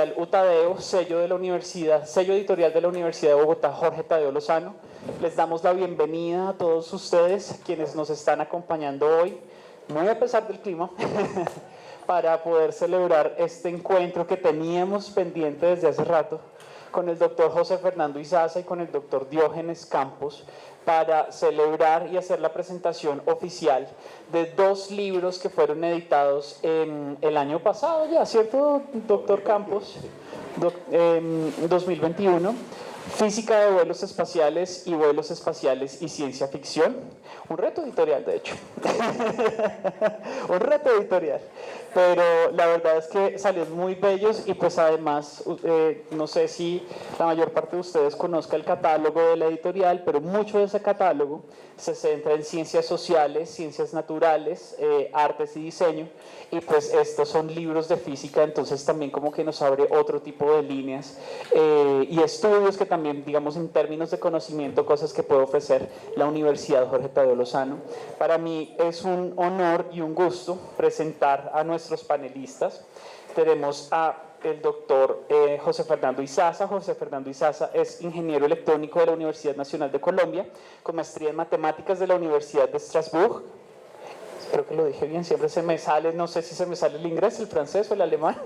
editorial Utadeo, sello editorial de la Universidad de Bogotá, Jorge Tadeo Lozano. Les damos la bienvenida a todos ustedes quienes nos están acompañando hoy, muy a pesar del clima, para poder celebrar este encuentro que teníamos pendiente desde hace rato con el doctor José Fernando Izaza y con el doctor Diógenes Campos, para celebrar y hacer la presentación oficial de 2 libros que fueron editados el año pasado ya, ¿cierto, doctor Campos? 2021. Física de vuelos espaciales y vuelos espaciales y ciencia ficción. Un reto editorial, de hecho. Un reto editorial. Pero la verdad es que salieron muy bellos y pues además, no sé si la mayor parte de ustedes conozca el catálogo de la editorial, pero mucho de ese catálogo se centra en ciencias sociales, ciencias naturales, artes y diseño, y pues estos son libros de física, entonces también como que nos abre otro tipo de líneas y estudios que también, digamos, en términos de conocimiento, cosas que puede ofrecer la Universidad Jorge Tadeo Lozano. Para mí es un honor y un gusto presentar a nuestros panelistas. Tenemos a el doctor José Fernando Izaza. José Fernando Izaza es ingeniero electrónico de la Universidad Nacional de Colombia, con maestría en matemáticas de la Universidad de Estrasburgo. Creo que lo dije bien, siempre se me sale, no sé si se me sale el inglés, el francés o el alemán.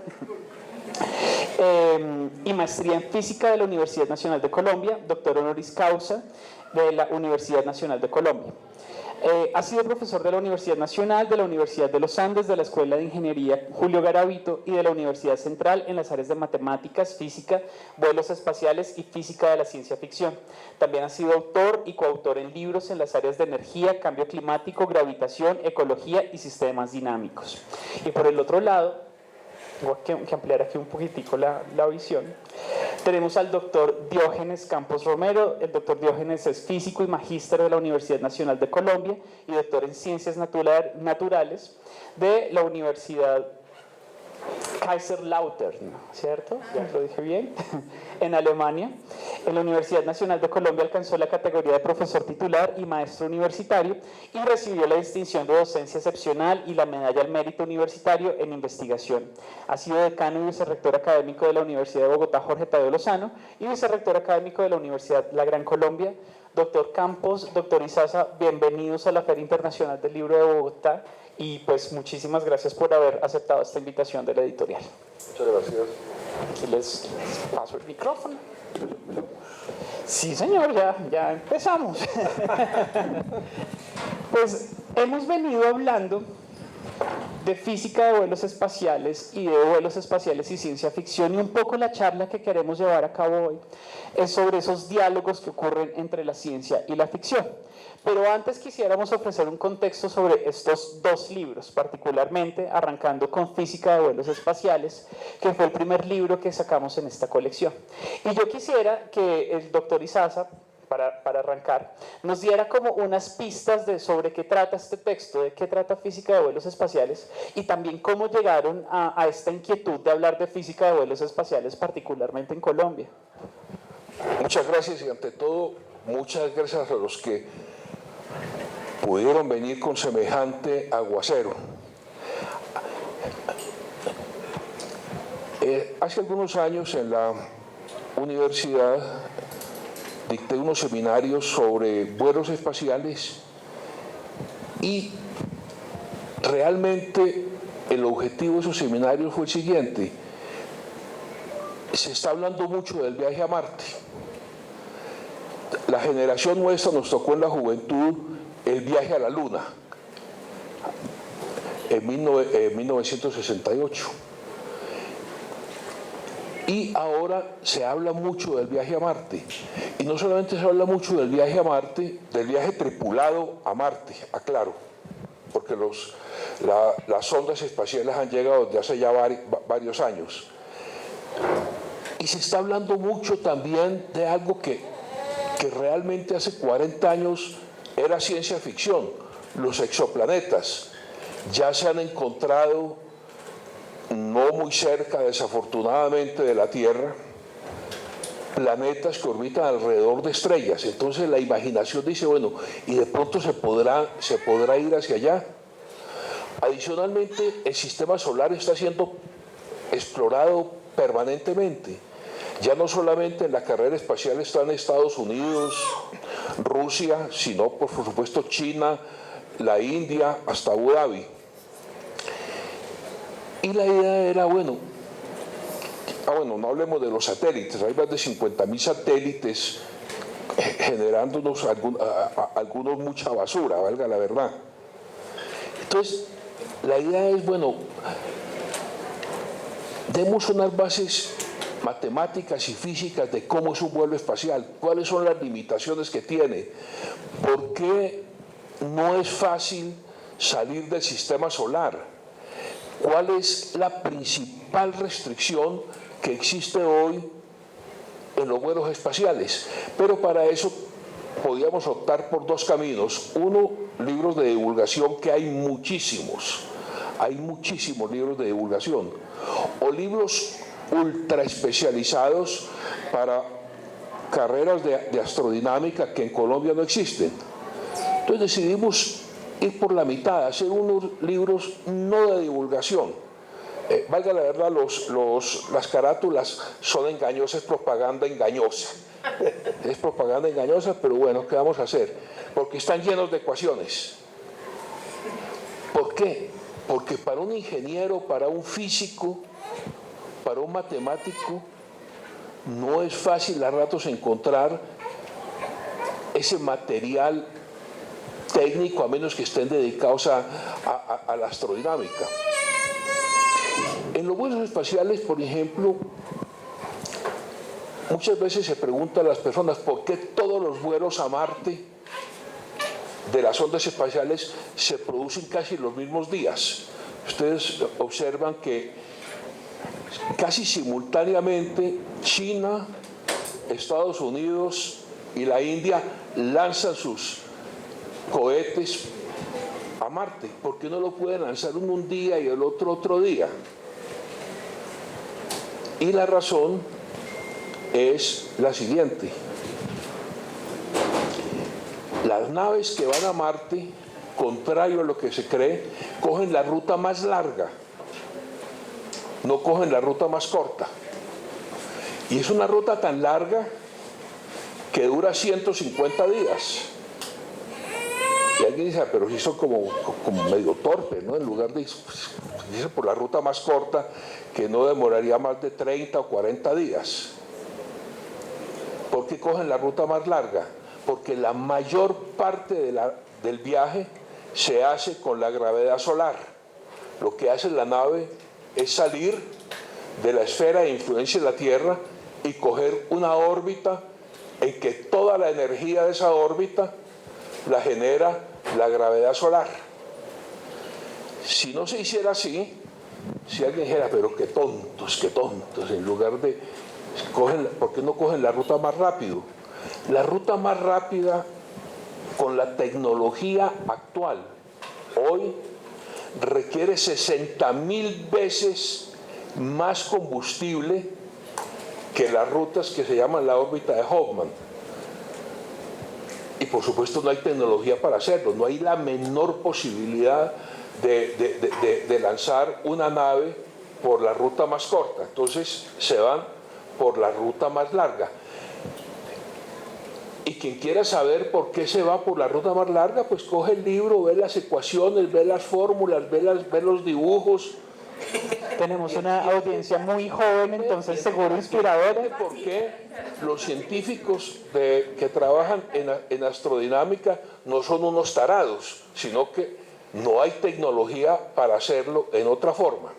Y maestría en física de la Universidad Nacional de Colombia, doctor honoris causa de la Universidad Nacional de Colombia. Ha sido profesor de la Universidad Nacional, de la Universidad de los Andes, de la Escuela de Ingeniería Julio Garavito y de la Universidad Central en las áreas de matemáticas, física, vuelos espaciales y física de la ciencia ficción. También ha sido autor y coautor en libros en las áreas de energía, cambio climático, gravitación, ecología y sistemas dinámicos. Y por el otro lado, tengo que ampliar aquí un poquitico la visión. Tenemos al doctor Diógenes Campos Romero. El doctor Diógenes es físico y magíster de la Universidad Nacional de Colombia y doctor en ciencias naturales de la Universidad Kaiserslautern, ¿cierto? Ya lo dije bien. En Alemania. En la Universidad Nacional de Colombia alcanzó la categoría de profesor titular y maestro universitario y recibió la distinción de docencia excepcional y la medalla al mérito universitario en investigación. Ha sido decano y vicerrector académico de la Universidad de Bogotá, Jorge Tadeo Lozano, y vicerrector académico de la Universidad La Gran Colombia. Doctor Campos, doctor Izaza, bienvenidos a la Feria Internacional del Libro de Bogotá y pues muchísimas gracias por haber aceptado esta invitación de la editorial. Muchas gracias. Aquí les paso el micrófono. Sí, señor, ya empezamos. Pues hemos venido hablando de física de vuelos espaciales y de vuelos espaciales y ciencia ficción, y un poco la charla que queremos llevar a cabo hoy es sobre esos diálogos que ocurren entre la ciencia y la ficción. Pero antes quisiéramos ofrecer un contexto sobre estos 2 libros, particularmente arrancando con Física de vuelos espaciales, que fue el primer libro que sacamos en esta colección. Y yo quisiera que el doctor Izaza, para arrancar, nos diera como unas pistas sobre qué trata este texto, de qué trata Física de vuelos espaciales y también cómo llegaron a esta inquietud de hablar de física de vuelos espaciales, particularmente en Colombia. Muchas gracias y ante todo, muchas gracias a los que pudieron venir con semejante aguacero. Hace algunos años en la universidad dicté unos seminarios sobre vuelos espaciales y realmente el objetivo de esos seminarios fue el siguiente. Se está hablando mucho del viaje a Marte. La generación nuestra nos tocó en la juventud el viaje a la Luna en 1968. Y ahora se habla mucho del viaje a Marte. Y no solamente se habla mucho del viaje a Marte, del viaje tripulado a Marte, aclaro, porque las sondas espaciales han llegado desde hace ya varios años. Y se está hablando mucho también de algo que realmente hace 40 años era ciencia ficción, los exoplanetas. Ya se han encontrado, no muy cerca desafortunadamente de la Tierra, planetas que orbitan alrededor de estrellas. Entonces la imaginación dice, bueno, y de pronto se podrá ir hacia allá. Adicionalmente, el sistema solar está siendo explorado permanentemente. Ya no solamente en la carrera espacial están Estados Unidos, Rusia, sino por supuesto China, la India, hasta Abu Dhabi. Y la idea era, bueno, no hablemos de los satélites, hay más de 50.000 satélites generándonos algunos mucha basura, valga la verdad. Entonces, la idea es, bueno, demos unas bases matemáticas y físicas de cómo es un vuelo espacial, cuáles son las limitaciones que tiene, por qué no es fácil salir del sistema solar, cuál es la principal restricción que existe hoy en los vuelos espaciales. Pero para eso podíamos optar por dos caminos. Uno, libros de divulgación, que hay muchísimos libros de divulgación, o libros ultra especializados para carreras de astrodinámica que en Colombia no existen. Entonces decidimos ir por la mitad, hacer unos libros no de divulgación. Valga la verdad, las carátulas son engañosas, es propaganda engañosa. Es propaganda engañosa, pero bueno, ¿qué vamos a hacer? Porque están llenos de ecuaciones. ¿Por qué? Porque para un ingeniero, para un físico, para un matemático, no es fácil a ratos encontrar ese material técnico, a menos que estén dedicados a la astrodinámica. En los vuelos espaciales, por ejemplo, muchas veces se preguntan a las personas por qué todos los vuelos a Marte de las ondas espaciales se producen casi los mismos días. Ustedes observan que casi simultáneamente China, Estados Unidos y la India lanzan sus cohetes a Marte. ¿Por qué no lo pueden lanzar uno un día y el otro día? Y la razón es la siguiente. Las naves que van a Marte, contrario a lo que se cree, cogen la ruta más larga, no cogen la ruta más corta. Y es una ruta tan larga que dura 150 días. Y alguien dice, pero si son como medio torpe, ¿no? En lugar de irse por la ruta más corta, que no demoraría más de 30 o 40 días. ¿Por qué cogen la ruta más larga? Porque la mayor parte del viaje se hace con la gravedad solar. Lo que hace la nave es salir de la esfera de influencia de la Tierra y coger una órbita en que toda la energía de esa órbita la genera la gravedad solar. Si no se hiciera así, si alguien dijera, pero qué tontos, en lugar de ¿por qué no cogen la ruta más rápido? La ruta más rápida con la tecnología actual hoy requiere 60.000 veces más combustible que las rutas que se llaman la órbita de Hoffman. Y por supuesto no hay tecnología para hacerlo, no hay la menor posibilidad de lanzar una nave por la ruta más corta. Entonces se van por la ruta más larga. Y quien quiera saber por qué se va por la ruta más larga, pues coge el libro, ve las ecuaciones, ve las fórmulas, ve los dibujos. Tenemos una audiencia muy joven, entonces seguro inspiradora. ¿Por qué los científicos que trabajan en astrodinámica no son unos tarados, sino que no hay tecnología para hacerlo en otra forma?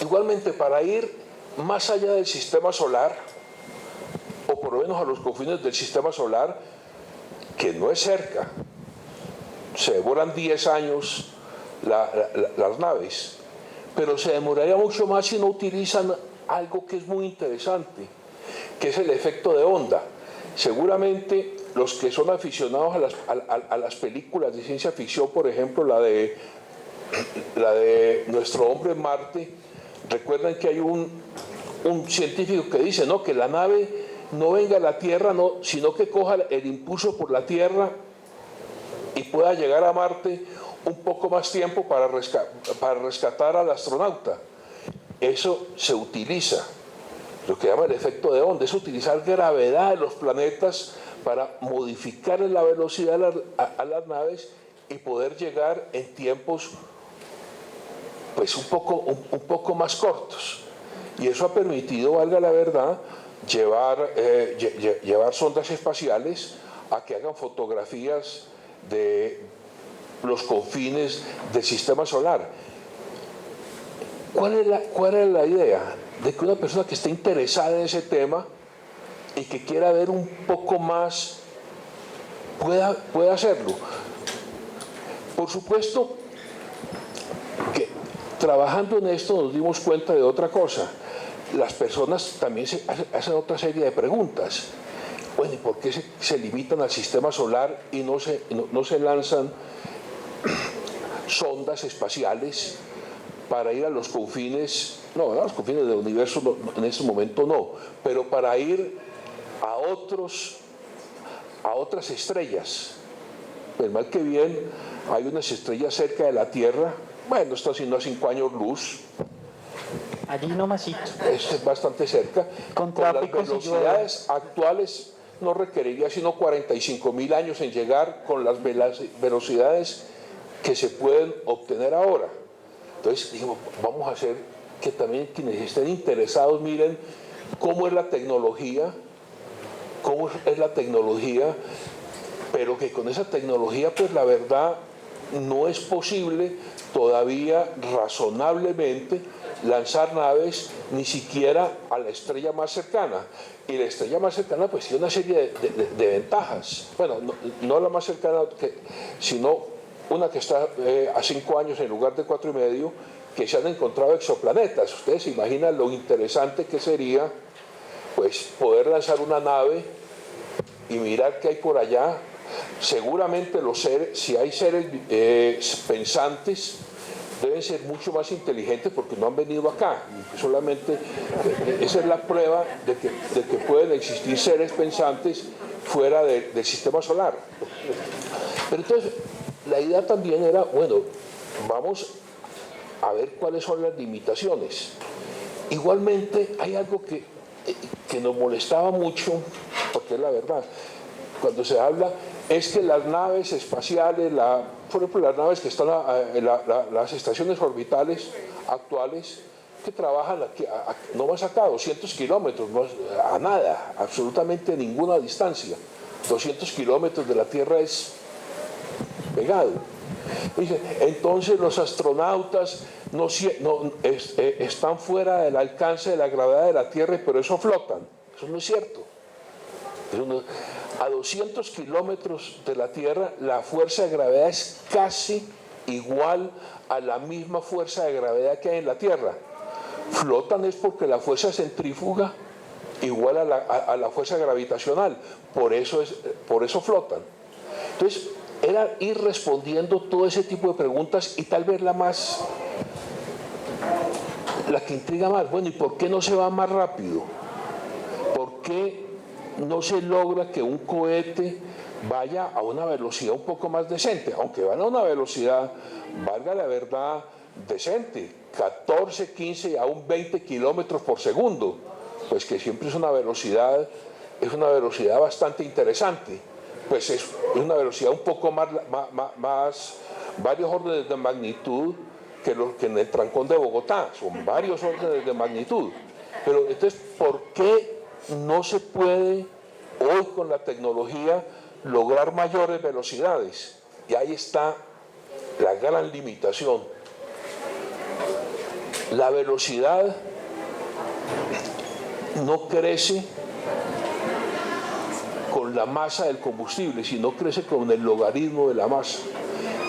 Igualmente, para ir más allá del sistema solar, o por lo menos a los confines del sistema solar, que no es cerca, se demoran 10 años las naves, pero se demoraría mucho más si no utilizan algo que es muy interesante, que es el efecto de onda. Seguramente los que son aficionados a las películas de ciencia ficción, por ejemplo la de Nuestro hombre en Marte, recuerdan que hay un científico que dice, ¿no?, que la nave no venga a la Tierra, sino que coja el impulso por la Tierra y pueda llegar a Marte un poco más tiempo para rescatar al astronauta. eso se utiliza, lo que llama el efecto de onda, es utilizar gravedad de los planetas para modificar la velocidad a las naves y poder llegar en tiempos pues un poco más cortos. Y eso ha permitido, valga la verdad, llevar sondas espaciales a que hagan fotografías de los confines del sistema solar. ¿Cuál es la idea? De que una persona que esté interesada en ese tema y que quiera ver un poco más pueda hacerlo. Por supuesto que trabajando en esto nos dimos cuenta de otra cosa. Las personas también se hacen otra serie de preguntas. Bueno, ¿y por qué se limitan al sistema solar y no se lanzan sondas espaciales para ir a los confines? No, a los confines del universo no, en este momento no, pero para ir a otras estrellas. Pues mal que bien, hay unas estrellas cerca de la Tierra, bueno, está haciendo a 5 años luz. Allí nomasito. Es bastante cerca. Con las velocidades actuales no requeriría sino 45.000 años en llegar con las velocidades que se pueden obtener ahora. Entonces dijimos, vamos a hacer que también quienes estén interesados miren cómo es la tecnología, pero que con esa tecnología pues la verdad no es posible todavía razonablemente lanzar naves ni siquiera a la estrella más cercana. Y la estrella más cercana pues tiene una serie de ventajas. Bueno, no la más cercana, sino una que está a 5 años en lugar de 4,5, que se han encontrado exoplanetas. Ustedes se imaginan lo interesante que sería pues poder lanzar una nave y mirar qué hay por allá. Seguramente los seres, si hay seres pensantes, deben ser mucho más inteligentes porque no han venido acá. Solamente esa es la prueba de que pueden existir seres pensantes fuera del sistema solar. Pero entonces, la idea también era, bueno, vamos a ver cuáles son las limitaciones. Igualmente, hay algo que nos molestaba mucho, porque es la verdad, cuando se habla, es que las naves espaciales, por ejemplo, las naves que están en las estaciones orbitales actuales, que trabajan aquí, no más acá, 200 kilómetros, a nada, absolutamente ninguna distancia. 200 kilómetros de la Tierra es pegado. Dice, entonces los astronautas están fuera del alcance de la gravedad de la Tierra, pero eso flotan. Eso no es cierto. A 200 kilómetros de la Tierra, la fuerza de gravedad es casi igual a la misma fuerza de gravedad que hay en la Tierra. Flotan es porque la fuerza centrífuga igual a la fuerza gravitacional. Por eso flotan. Entonces, era ir respondiendo todo ese tipo de preguntas y tal vez la que intriga más. Bueno, ¿y por qué no se va más rápido? ¿Por qué no se logra que un cohete vaya a una velocidad un poco más decente? Aunque van a una velocidad, valga la verdad, decente, 14, 15 y aún 20 kilómetros por segundo, pues que siempre es una velocidad bastante interesante. Pues es una velocidad un poco más varios órdenes de magnitud que en el trancón de Bogotá, son varios órdenes de magnitud. Pero entonces, ¿por qué no se puede hoy con la tecnología lograr mayores velocidades? Y ahí está la gran limitación. La velocidad no crece con la masa del combustible, sino crece con el logaritmo de la masa.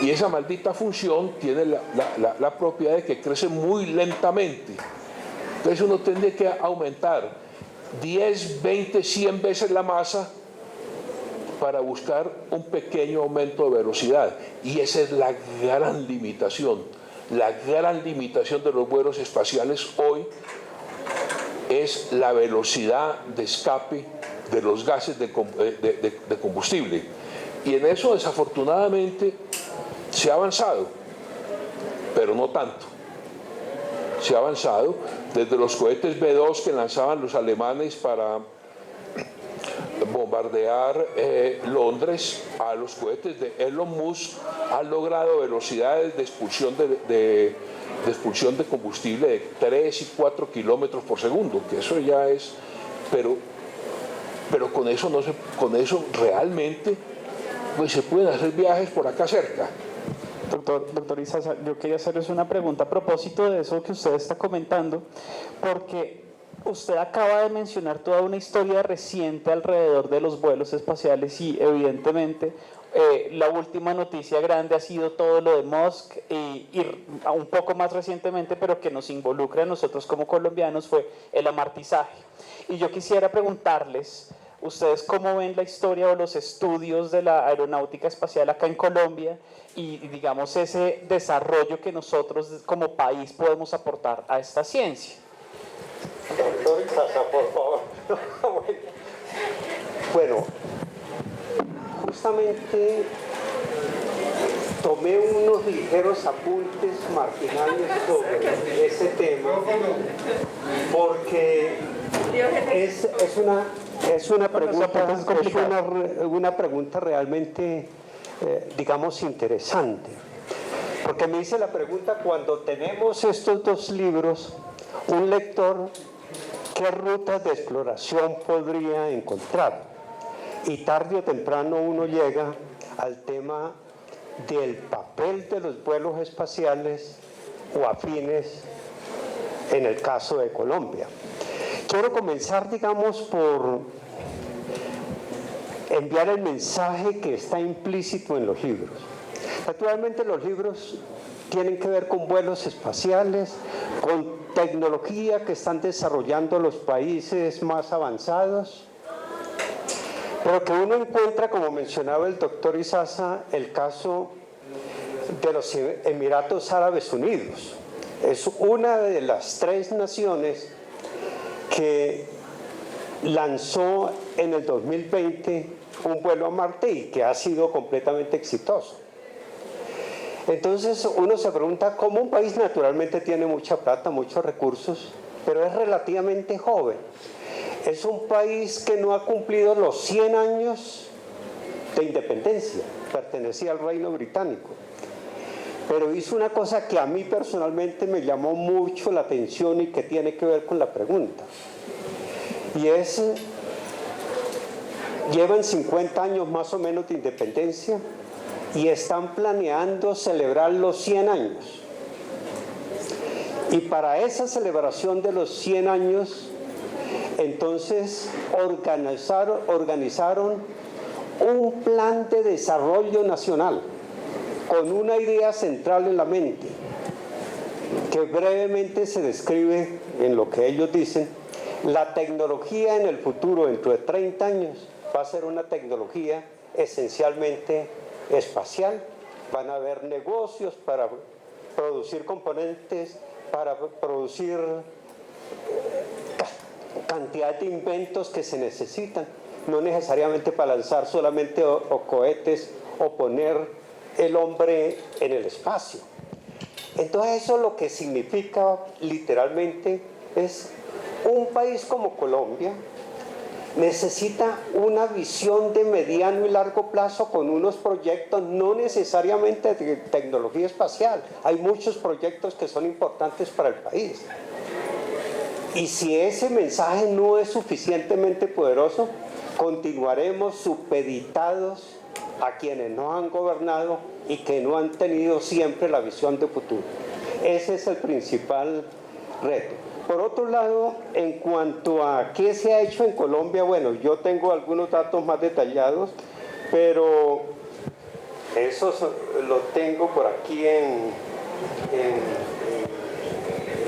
Y esa maldita función tiene la propiedad de que crece muy lentamente. Entonces uno tiene que aumentar 10, 20, 100 veces la masa para buscar un pequeño aumento de velocidad. Y esa es la gran limitación. La gran limitación de los vuelos espaciales hoy es la velocidad de escape de los gases de combustible. Y en eso, desafortunadamente, se ha avanzado, pero no tanto. Se ha avanzado, desde los cohetes B-2 que lanzaban los alemanes para bombardear Londres, a los cohetes de Elon Musk, han logrado velocidades de expulsión de combustible de 3 y 4 kilómetros por segundo, que eso ya es, pero con eso con eso realmente pues se pueden hacer viajes por acá cerca. Doctor Izaza, yo quería hacerles una pregunta a propósito de eso que usted está comentando, porque usted acaba de mencionar toda una historia reciente alrededor de los vuelos espaciales y evidentemente la última noticia grande ha sido todo lo de Musk y un poco más recientemente, pero que nos involucra a nosotros como colombianos, fue el amartizaje. Y yo quisiera preguntarles, ¿ustedes cómo ven la historia o los estudios de la aeronáutica espacial acá en Colombia y digamos ese desarrollo que nosotros como país podemos aportar a esta ciencia? Doctor Izaza, por favor. Bueno, justamente tomé unos ligeros apuntes marginales sobre ese tema porque es una pregunta realmente, digamos, interesante. Porque me hice la pregunta, cuando tenemos estos dos libros, un lector, ¿qué rutas de exploración podría encontrar? Y tarde o temprano uno llega al tema del papel de los vuelos espaciales o afines en el caso de Colombia. Quiero comenzar, digamos, por enviar el mensaje que está implícito en los libros. Naturalmente los libros tienen que ver con vuelos espaciales, con tecnología que están desarrollando los países más avanzados, pero que uno encuentra, como mencionaba el doctor Izaza, el caso de los Emiratos Árabes Unidos. Es una de las 3 naciones que lanzó en el 2020 un vuelo a Marte y que ha sido completamente exitoso. Entonces uno se pregunta cómo un país naturalmente tiene mucha plata, muchos recursos, pero es relativamente joven. Es un país que no ha cumplido los 100 años de independencia, pertenecía al Reino Británico. Pero hizo una cosa que a mí personalmente me llamó mucho la atención y que tiene que ver con la pregunta. Y es, llevan 50 años más o menos de independencia y están planeando celebrar los 100 años. Y para esa celebración de los 100 años, entonces organizaron un plan de desarrollo nacional con una idea central en la mente, que brevemente se describe en lo que ellos dicen: la tecnología en el futuro, dentro de 30 años, va a ser una tecnología esencialmente espacial. Van a haber negocios para producir componentes, para producir cantidad de inventos que se necesitan, no necesariamente para lanzar solamente o cohetes o poner el hombre en el espacio. Entonces eso lo que significa literalmente es un país como Colombia necesita una visión de mediano y largo plazo con unos proyectos no necesariamente de tecnología espacial. Hay muchos proyectos que son importantes para el país. Y si ese mensaje no es suficientemente poderoso, continuaremos supeditados a quienes no han gobernado y que no han tenido siempre la visión de futuro. Ese es el principal reto. Por otro lado, en cuanto a qué se ha hecho en Colombia, bueno, yo tengo algunos datos más detallados, pero esos los tengo por aquí en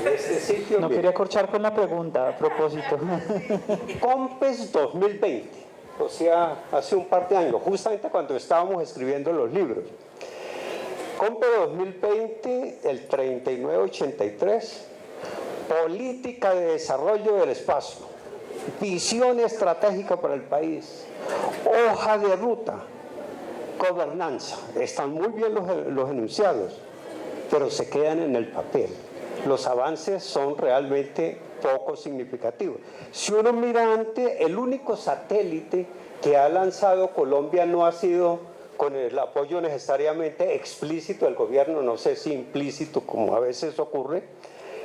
este sitio. No quería corchar con la pregunta a propósito. COMPES 2020, o sea, hace un par de años, justamente cuando estábamos escribiendo los libros. COMPES 2020, el 3983, política de desarrollo del espacio, visión estratégica para el país, hoja de ruta, gobernanza. Están muy bien los enunciados, pero se quedan en el papel. los avances son realmente poco significativos. Si uno mira antes, el único satélite que ha lanzado Colombia no ha sido con el apoyo necesariamente explícito del gobierno, no sé si implícito como a veces ocurre,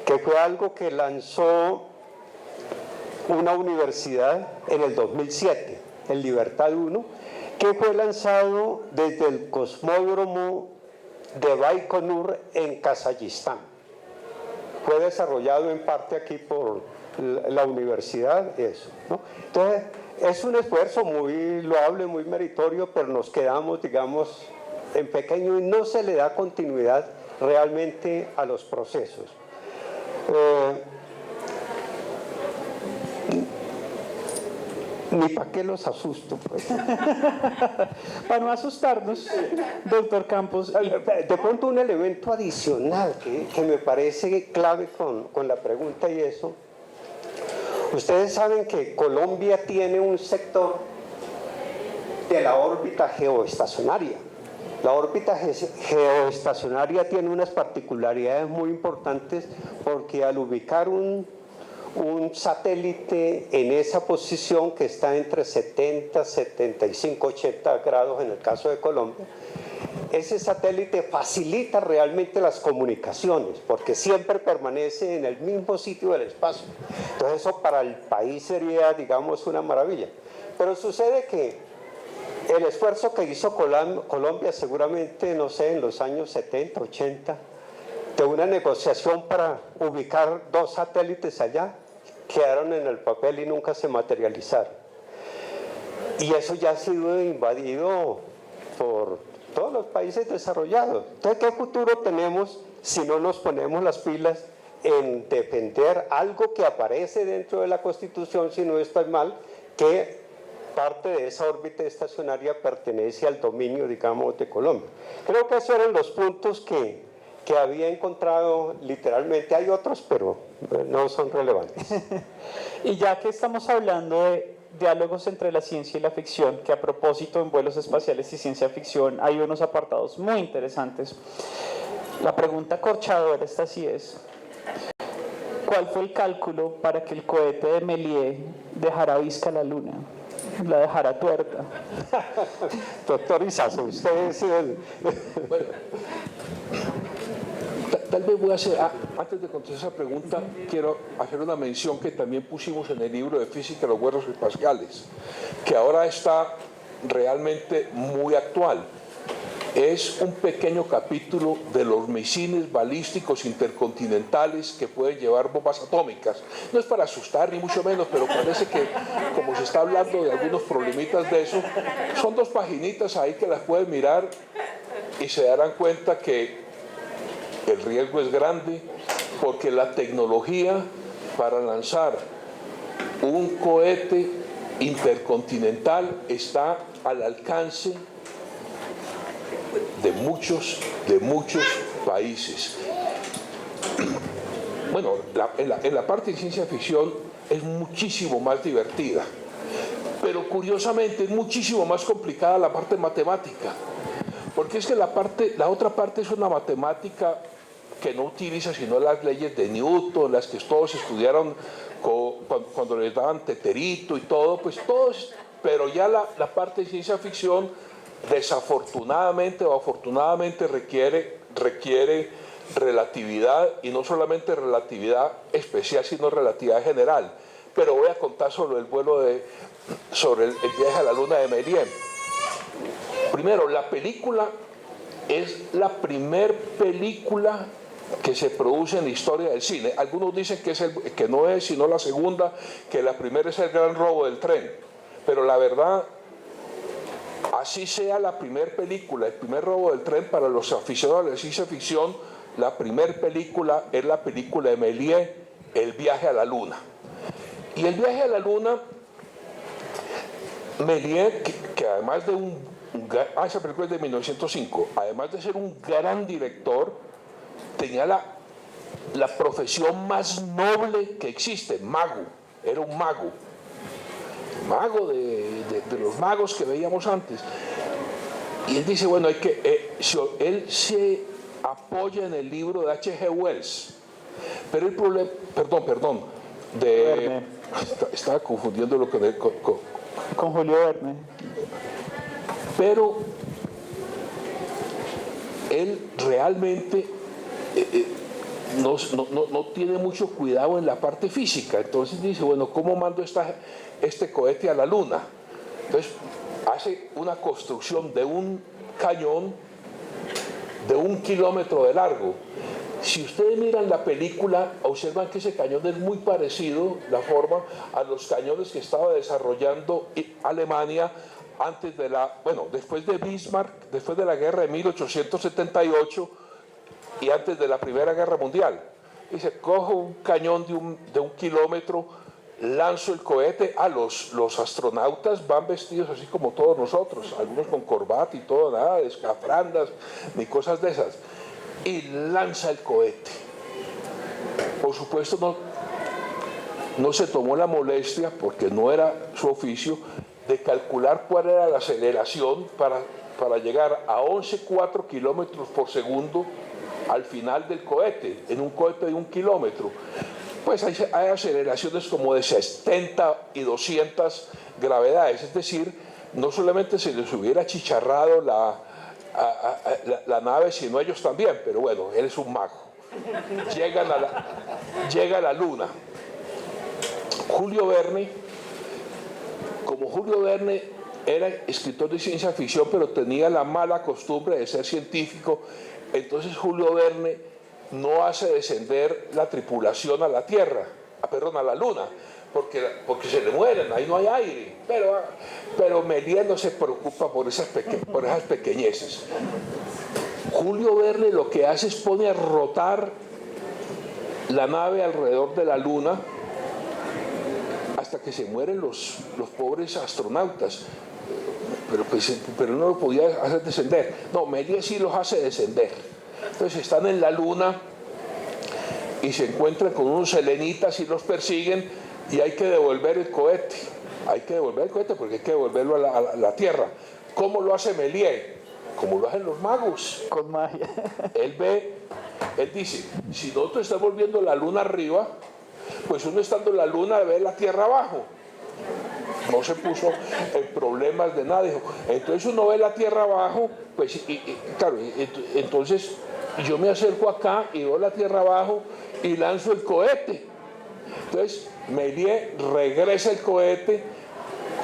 que fue algo que lanzó una universidad en el 2007, el Libertad 1, que fue lanzado desde el cosmódromo de Baikonur en Kazajistán. Fue desarrollado en parte aquí por la universidad, eso, ¿no? Entonces, es un esfuerzo muy loable, muy meritorio, pero nos quedamos, digamos, en pequeño y no se le da continuidad realmente a los procesos. Ni para qué los asusto, pues. Para no asustarnos, doctor Campos. De pronto un elemento adicional que me parece clave con la pregunta y eso. Ustedes saben que Colombia tiene un sector de la órbita geoestacionaria. La órbita geoestacionaria tiene unas particularidades muy importantes porque al ubicar un satélite en esa posición que está entre 70, 75, 80 grados en el caso de Colombia, ese satélite facilita realmente las comunicaciones porque siempre permanece en el mismo sitio del espacio. Entonces eso para el país sería, digamos, una maravilla. Pero sucede que el esfuerzo que hizo Colombia seguramente, no sé, en los años 70, 80, de una negociación para ubicar 2 satélites allá, quedaron en el papel y nunca se materializaron. Y eso ya ha sido invadido por todos los países desarrollados. Entonces, ¿qué futuro tenemos si no nos ponemos las pilas en defender algo que aparece dentro de la Constitución, si no estoy mal, que parte de esa órbita estacionaria pertenece al dominio, digamos, de Colombia? Creo que esos eran los puntos que había encontrado literalmente. Hay otros, pero no son relevantes. Y ya que estamos hablando de diálogos entre la ciencia y la ficción, que a propósito en vuelos espaciales y ciencia ficción hay unos apartados muy interesantes. La pregunta corchadora esta sí es: ¿cuál fue el cálculo para que el cohete de Méliès dejara visca la luna? La dejara tuerta. Doctor Izazo, usted es el... Bueno, tal vez voy a hacer, antes de contestar esa pregunta, quiero hacer una mención que también pusimos en el libro de Física de los Vuelos Espaciales, que ahora está realmente muy actual. Es un pequeño capítulo de los misiles balísticos intercontinentales que pueden llevar bombas atómicas. No es para asustar ni mucho menos, pero parece que como se está hablando de algunos problemitas de eso, son 2 paginitas ahí que las pueden mirar y se darán cuenta que el riesgo es grande porque la tecnología para lanzar un cohete intercontinental está al alcance de muchos países. Bueno, en la parte de ciencia ficción es muchísimo más divertida, pero curiosamente es muchísimo más complicada la parte matemática, porque es que la otra parte es una matemática que no utiliza sino las leyes de Newton, las que todos estudiaron cuando les daban teterito y todo, pues todos, pero ya la parte de ciencia ficción desafortunadamente o afortunadamente requiere relatividad, y no solamente relatividad especial sino relatividad general. Pero voy a contar sobre el viaje a la luna de Méliès. Primero, la película es la primer película que se produce en la historia del cine. Algunos dicen que no es sino la segunda, que la primera es El Gran Robo del Tren, pero la verdad, así sea la primera película, el primer robo del tren, para los aficionados de la ciencia ficción, la primera película es la película de Méliès, El viaje a la luna. Y el viaje a la luna, Méliès, que además de esa película es de 1905, además de ser un gran director, tenía la profesión más noble que existe, mago. Era un mago de los magos que veíamos antes. Y él dice, bueno, él se apoya en el libro de H.G. Wells, Pero el problema, perdón, Verne. estaba confundiéndolo Con Julio Verne. pero él realmente no tiene mucho cuidado en la parte física. Entonces dice, bueno, ¿cómo mando este cohete a la luna? Entonces hace una construcción de un cañón de 1 kilómetro de largo. Si ustedes miran la película, observan que ese cañón es muy parecido, la forma, a los cañones que estaba desarrollando Alemania después de Bismarck, después de la guerra de 1878 y antes de la Primera Guerra Mundial. Dice, cojo un cañón de 1 kilómetro, lanzo el cohete, los astronautas van vestidos así como todos nosotros, algunos con corbata y todo, nada de escafrandas ni cosas de esas, y lanza el cohete. Por supuesto no se tomó la molestia, porque no era su oficio, de calcular cuál era la aceleración para llegar a 11,4 kilómetros por segundo al final del cohete, en un cohete de 1 kilómetro. Pues hay aceleraciones como de 70 y 200 gravedades, es decir, no solamente se les hubiera achicharrado la nave, sino ellos también, pero bueno, él es un mago. Llega a la luna. Julio Verne era escritor de ciencia ficción, pero tenía la mala costumbre de ser científico. Entonces Julio Verne no hace descender la tripulación a la Tierra, a la Luna, porque se le mueren, ahí no hay aire. Pero Méliès no se preocupa por esas pequeñeces. Julio Verne lo que hace es pone a rotar la nave alrededor de la Luna hasta que se mueren los pobres astronautas. Pero no lo podía hacer descender. No, Méliès sí los hace descender. Entonces están en la luna y se encuentran con unos selenitas y los persiguen, y hay que devolver el cohete. Hay que devolver el cohete porque hay que devolverlo a la Tierra. ¿Cómo lo hace Méliès? Como lo hacen los magos. Con magia. Él dice, si nosotros estamos viendo la luna arriba, pues uno estando en la luna ve la Tierra abajo. No se puso en problemas de nada. Dijo, entonces uno ve la Tierra abajo, pues entonces yo me acerco acá y veo la Tierra abajo y lanzo el cohete. Entonces Méliès regresa el cohete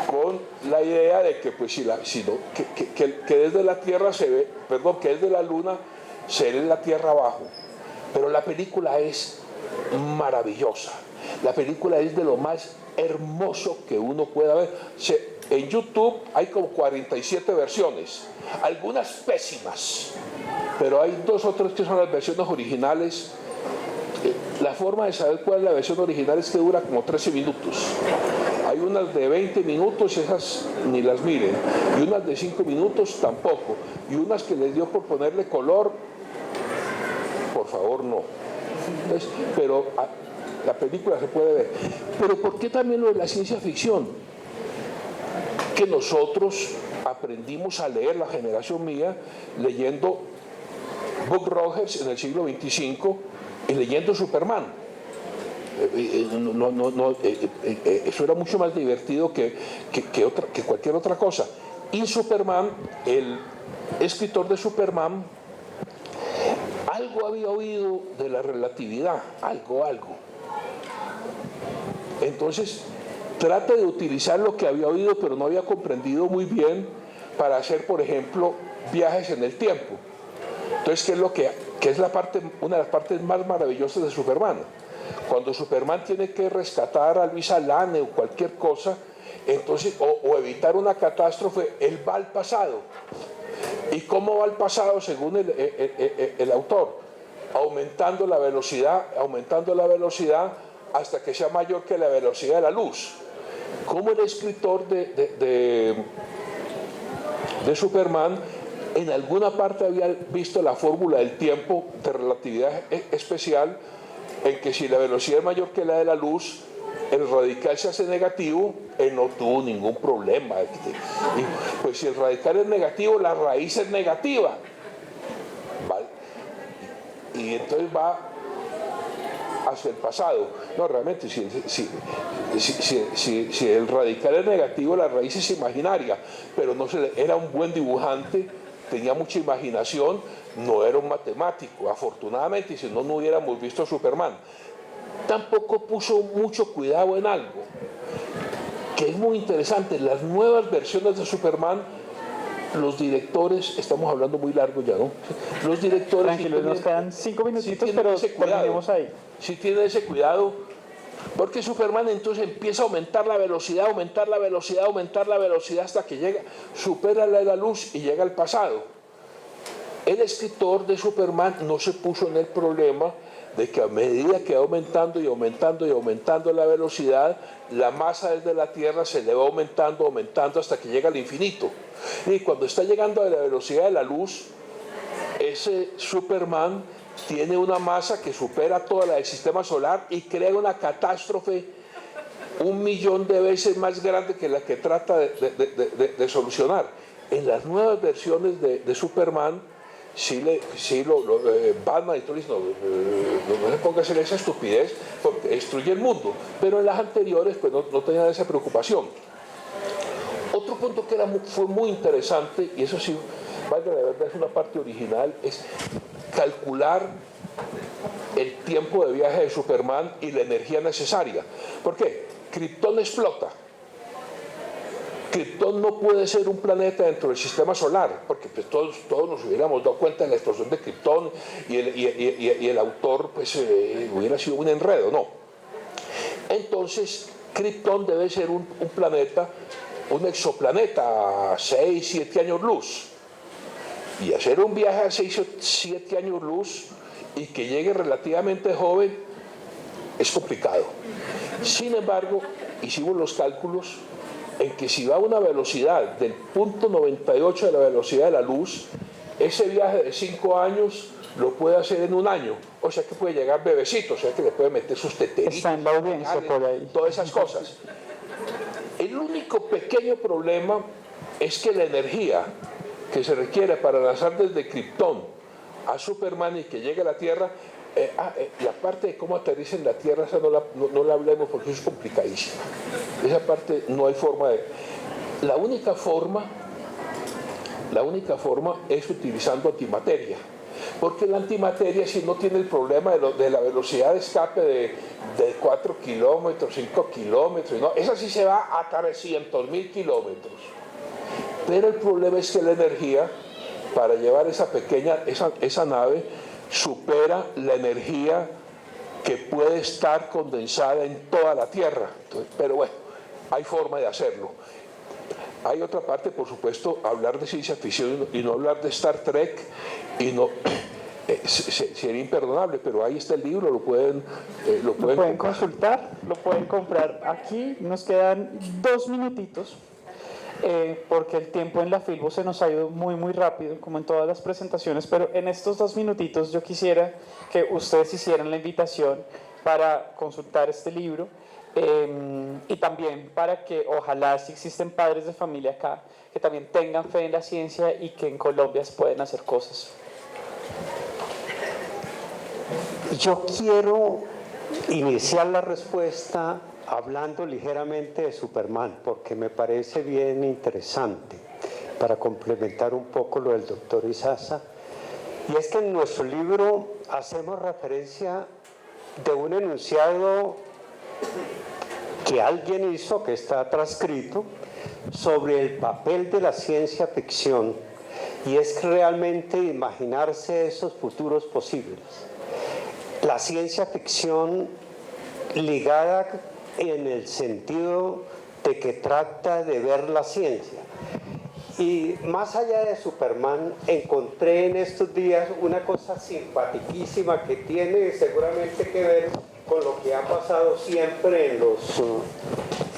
con la idea de que pues que desde la Tierra que desde la Luna se ve la Tierra abajo. Pero la película es maravillosa. La película es de lo más hermoso que uno pueda ver. En YouTube hay como 47 versiones, algunas pésimas, pero hay 2 o 3 que son las versiones originales. La forma de saber cuál es la versión original es que dura como 13 minutos. Hay unas de 20 minutos, esas ni las miren, y unas de 5 minutos tampoco, y unas que les dio por ponerle color, por favor no. Entonces, pero la película se puede ver. Pero ¿por qué también lo de la ciencia ficción? Que nosotros aprendimos a leer, la generación mía, leyendo Buck Rogers en el siglo XXV y leyendo Superman. Eso era mucho más divertido que cualquier otra cosa. Y Superman, el escritor de Superman, algo había oído de la relatividad, algo. Entonces trata de utilizar lo que había oído pero no había comprendido muy bien para hacer, por ejemplo, viajes en el tiempo. Entonces, ¿qué es una de las partes más maravillosas de Superman? Cuando Superman tiene que rescatar a Luisa Lane o cualquier cosa, entonces, o evitar una catástrofe, él va al pasado. ¿Y cómo va al pasado según el autor? Aumentando la velocidad hasta que sea mayor que la velocidad de la luz. Como el escritor de Superman en alguna parte había visto la fórmula del tiempo de relatividad especial, en que si la velocidad es mayor que la de la luz, el radical se hace negativo, él no tuvo ningún problema. Pues si el radical es negativo, la raíz es negativa. ¿Vale? Y entonces va hacia el pasado. No, realmente, si el radical es negativo, la raíz es imaginaria, pero no era un buen dibujante, tenía mucha imaginación, no era un matemático, afortunadamente, y si no, no hubiéramos visto a Superman. Tampoco puso mucho cuidado en algo, que es muy interesante. Las nuevas versiones de Superman, los directores, estamos hablando muy largo ya, ¿no? Los directores... Tranquilos, nos quedan 5 minutitos, pero terminemos ahí. Sí tiene ese cuidado, porque Superman entonces empieza a aumentar la velocidad, hasta que supera la luz y llega al pasado. El escritor de Superman no se puso en el problema de que a medida que va aumentando la velocidad, la masa desde la Tierra se le va aumentando hasta que llega al infinito. Y cuando está llegando a la velocidad de la luz, ese Superman tiene una masa que supera toda la del sistema solar y crea una catástrofe 1.000.000 de veces más grande que la que trata de solucionar. En las nuevas versiones de Superman, Batman y todo eso, no se ponga a hacer esa estupidez porque destruye el mundo, pero en las anteriores pues no tenían esa preocupación. Otro punto que fue muy interesante, y eso sí, valga la verdad, es una parte original, es calcular el tiempo de viaje de Superman y la energía necesaria. ¿Por qué? Krypton explota. Krypton no puede ser un planeta dentro del sistema solar, porque pues todos nos hubiéramos dado cuenta de la explosión de Krypton y el autor pues hubiera sido un enredo, no. Entonces, Krypton debe ser un planeta, un exoplaneta a 6, 7 años luz. Y hacer un viaje a 6 o 7 años luz y que llegue relativamente joven es complicado. Sin embargo, hicimos los cálculos en que si va a una velocidad del 0.98 de la velocidad de la luz, ese viaje de 5 años lo puede hacer en 1 año. O sea que puede llegar bebecito, o sea que le puede meter sus teteritos. Está en la audiencia por ahí. Todas esas cosas. El único pequeño problema es que la energía que se requiere para lanzar desde Krypton a Superman y que llegue a la Tierra, la parte de cómo aterriza en la Tierra, esa no la hablemos porque eso es complicadísima. Esa parte no hay forma de... La única forma es utilizando antimateria, porque la antimateria si no tiene el problema de la velocidad de escape de 4 kilómetros, 5 kilómetros, ¿no? Esa sí se va a 300.000 kilómetros. Pero el problema es que la energía para llevar esa nave supera la energía que puede estar condensada en toda la Tierra. Entonces, pero bueno, hay forma de hacerlo. Hay otra parte, por supuesto, hablar de ciencia ficción y no hablar de Star Trek, y no sería imperdonable, pero ahí está el libro, lo pueden consultar, lo pueden comprar. Aquí nos quedan 2 minutitos. Porque el tiempo en la Filbo se nos ha ido muy muy rápido, como en todas las presentaciones, pero en estos 2 minutitos yo quisiera que ustedes hicieran la invitación para consultar este libro, y también para que ojalá, si existen padres de familia acá, que también tengan fe en la ciencia y que en Colombia se pueden hacer cosas. Yo quiero iniciar la respuesta hablando ligeramente de Superman, porque me parece bien interesante, para complementar un poco lo del doctor Isaza. Y es que en nuestro libro hacemos referencia de un enunciado que alguien hizo, que está transcrito, sobre el papel de la ciencia ficción, y es realmente imaginarse esos futuros posibles. La ciencia ficción ligada en el sentido de que trata de ver la ciencia. Y más allá de Superman, encontré en estos días una cosa simpaticísima que tiene seguramente que ver con lo que ha pasado siempre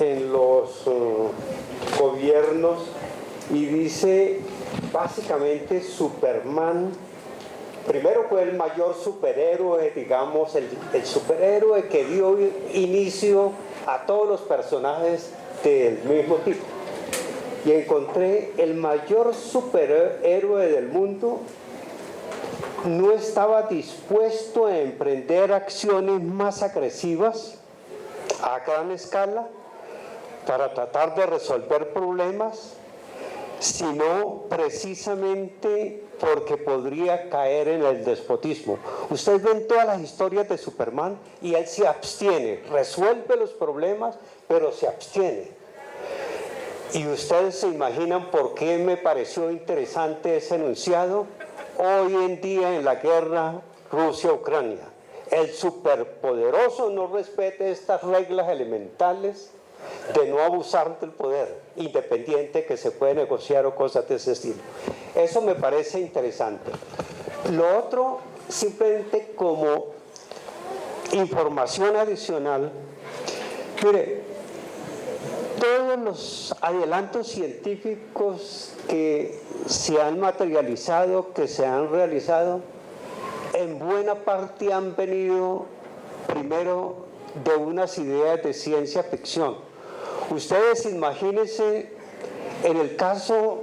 en los gobiernos, y dice básicamente Superman primero fue el mayor superhéroe, digamos, el superhéroe que dio inicio a todos los personajes del mismo tipo. Y encontré el mayor superhéroe del mundo no estaba dispuesto a emprender acciones más agresivas a gran escala para tratar de resolver problemas, sino precisamente porque podría caer en el despotismo. Ustedes ven todas las historias de Superman y él se abstiene, resuelve los problemas, pero se abstiene. Y ustedes se imaginan por qué me pareció interesante ese enunciado. Hoy en día en la guerra Rusia-Ucrania, el superpoderoso no respete estas reglas elementales de no abusar del poder, independiente que se puede negociar o cosas de ese estilo. Eso me parece interesante. Lo otro, simplemente como información adicional, mire, todos los adelantos científicos que se han materializado, que se han realizado, en buena parte han venido primero de unas ideas de ciencia ficción. Ustedes imagínense en el caso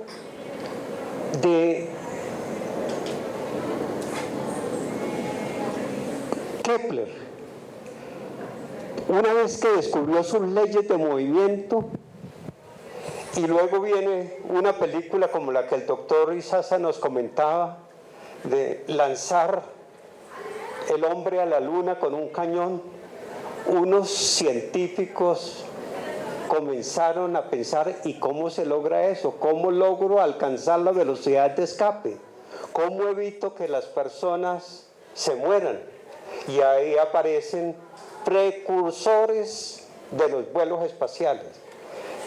de Kepler, una vez que descubrió sus leyes de movimiento, y luego viene una película como la que el doctor Izaza nos comentaba, de lanzar el hombre a la luna con un cañón. Unos científicos comenzaron a pensar, ¿y cómo se logra eso? ¿Cómo logro alcanzar la velocidad de escape? ¿Cómo evito que las personas se mueran? Y ahí aparecen precursores de los vuelos espaciales,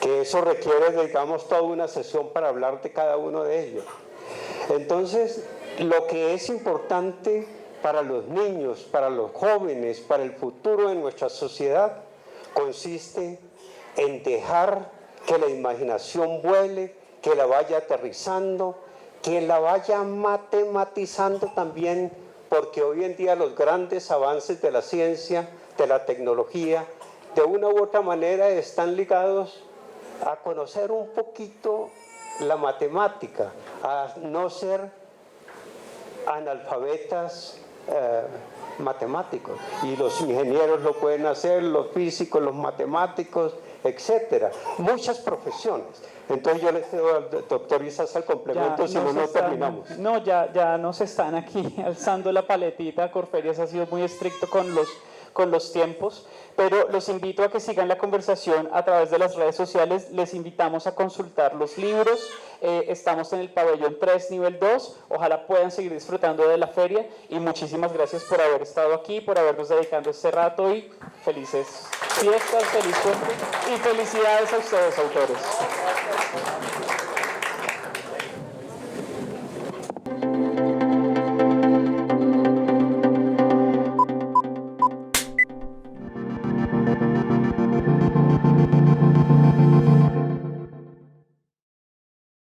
que eso requiere, digamos, toda una sesión para hablar de cada uno de ellos. Entonces, lo que es importante para los niños, para los jóvenes, para el futuro de nuestra sociedad, consiste en dejar que la imaginación vuele, que la vaya aterrizando, que la vaya matematizando también, porque hoy en día los grandes avances de la ciencia, de la tecnología, de una u otra manera están ligados a conocer un poquito la matemática, a no ser analfabetas matemáticos. Y los ingenieros lo pueden hacer, los físicos, los matemáticos, etcétera. Muchas profesiones. Entonces yo les cedo al doctor Izaza el complemento, si no terminamos. No, ya nos están aquí alzando la paletita. Corferias ha sido muy estricto con los tiempos, pero los invito a que sigan la conversación a través de las redes sociales. Les invitamos a consultar los libros. Estamos en el pabellón 3, nivel 2. Ojalá puedan seguir disfrutando de la feria y muchísimas gracias por haber estado aquí, por habernos dedicado este rato y felices fiestas, feliz puente y felicidades a ustedes, autores.